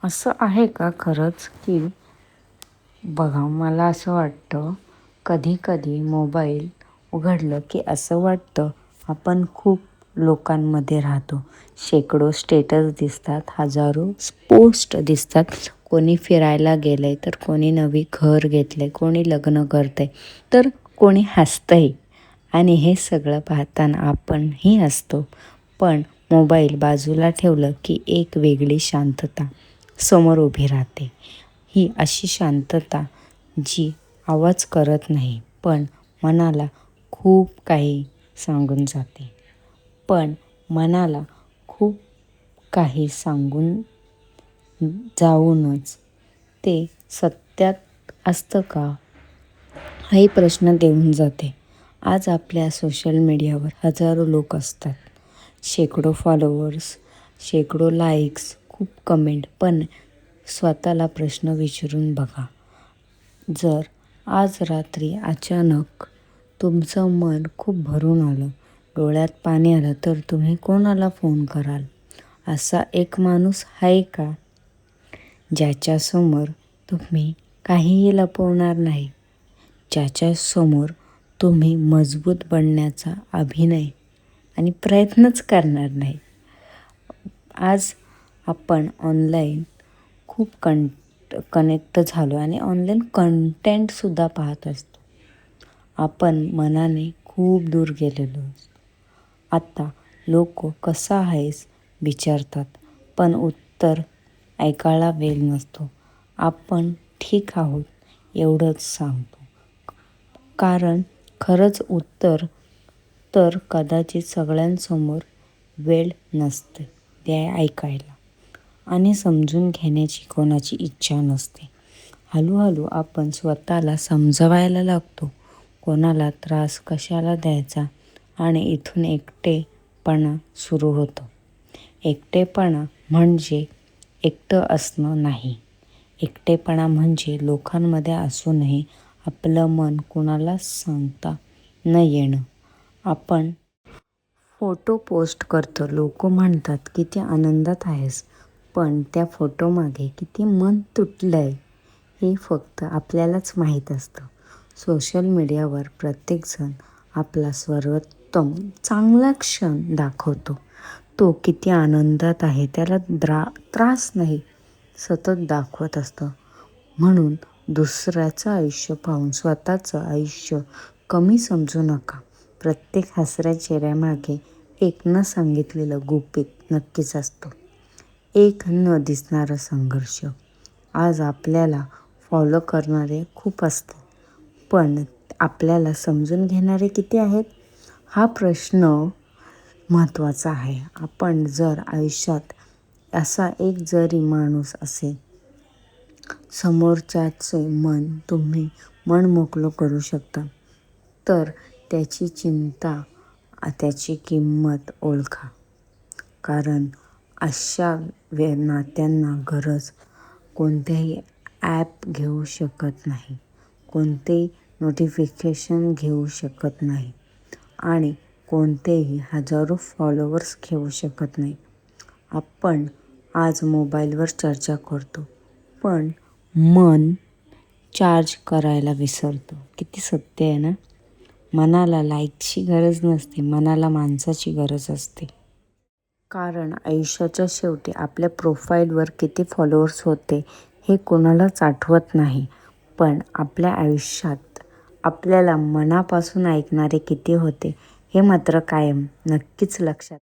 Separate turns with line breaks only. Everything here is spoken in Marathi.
असं आहे का खरंच की बघा मला असं वाटतं कधी कधी मोबाईल उघडलं की असं वाटतं आपण खूप लोकांमध्ये राहतो. शेकडो स्टेटस दिसतात, हजारो पोस्ट दिसतात. कोणी फिरायला गेलंय तर कोणी नवी घर घेतलंय, कोणी लग्न करतंय तर कोणी हसतंय. आणि हे सगळं पाहताना आपणही हसतो. पण मोबाईल बाजूला ठेवलं की एक वेगळी शांतता समोर उभी राहते. ही अशी शांतता जी आवाज करत नाही पण मनाला खूप काही सांगून जाते. पण मनाला खूप काही सांगून जाऊनच ते सत्यात असतं का? हाही प्रश्न देऊन जाते. आज आपल्या सोशल मीडियावर हजारो लोक असतात. शेकडो फॉलोवर्स, शेकडो लाईक्स, खूप कमेंट. पण स्वतःला प्रश्न विचारून बघा. जर आज रात्री अचानक तुमचं मन खूप भरून आलं, डोळ्यात पाणी आलं तर तुम्ही कोणाला फोन कराल? असा एक माणूस आहे का ज्याच्यासमोर तुम्ही काहीही लपवणार नाही, ज्याच्यासमोर तुम्ही मजबूत बनण्याचा अभिनय आणि प्रयत्नच करणार नाही? आज आपण ऑनलाईन खूप कनेक्ट झालो आणि ऑनलाईन कंटेंटसुद्धा पाहत असतो. आपण मनाने खूप दूर गेलेलो असतो. आता लोक कसा आहेस विचारतात पण उत्तर ऐकायला वेळ नसतो. आपण ठीक आहोत एवढंच सांगतो. कारण खरंच उत्तर तर कदाचित सगळ्यांसमोर वेळ नसते ते ऐकायला आणि समजून घेण्याची कोणाची इच्छा नसते. हळूहळू आपण स्वतःला समजवायला लागतो. कोणाला त्रास कशाला द्यायचा आणि इथून एकटेपणा सुरू होतो. एकटेपणा म्हणजे एकटं असणं नाही. एकटेपणा म्हणजे लोकांमध्ये असूनही आपलं मन कुणालाच सांगता न येणं. आपण फोटो पोस्ट करतो, लोक म्हणतात किती आनंदात आहेस, पण त्या फोटोमागे किती मन तुटलंय हे फक्त आपल्यालाच माहीत असतं. सोशल मीडियावर प्रत्येकजण आपला सर्वोत्तम चांगला क्षण दाखवतो. तो किती आनंदात आहे त्याला त्रास नाही सतत दाखवत असतं. म्हणून दुसऱ्याचं आयुष्य पाहून स्वतःचं आयुष्य कमी समजू नका. प्रत्येक हसऱ्या चेहऱ्यामागे एक न सांगितलेलं गुपित नक्कीच असतं. एक न दिसणारा संघर्ष. आज आपल्याला फॉलो करणारे खूप असतात पण आपल्याला समजून घेणारे किती आहेत हा प्रश्न महत्त्वाचा आहे. आपण जर आयुष्यात असा एक जरी माणूस असेल, समोरच्याचे मन तुम्ही मन मोकळं करू शकता, तर त्याची चिंता, त्याची किंमत ओळखा. कारण अशा नात्यांना गरज कोणत्याही ॲप घेऊ शकत नाही, कोणतेही नोटिफिकेशन घेऊ शकत नाही आणि कोणतेही हजारो फॉलोवर्स घेऊ शकत नाही. आपण आज मोबाईलवर चर्चा करतो पण मन चार्ज करायला विसरतो. किती सत्य आहे ना? मनाला लाईकची गरज नसते, मनाला माणसाची गरज असते. कारण आयुष्याच्या शेवटी आपल्या प्रोफाईलवर किती फॉलोअर्स होते हे कोणालाच आठवत नाही. पण आपल्या आयुष्यात आपल्याला मनापासून ऐकणारे किती होते हे मात्र कायम नक्कीच लक्षात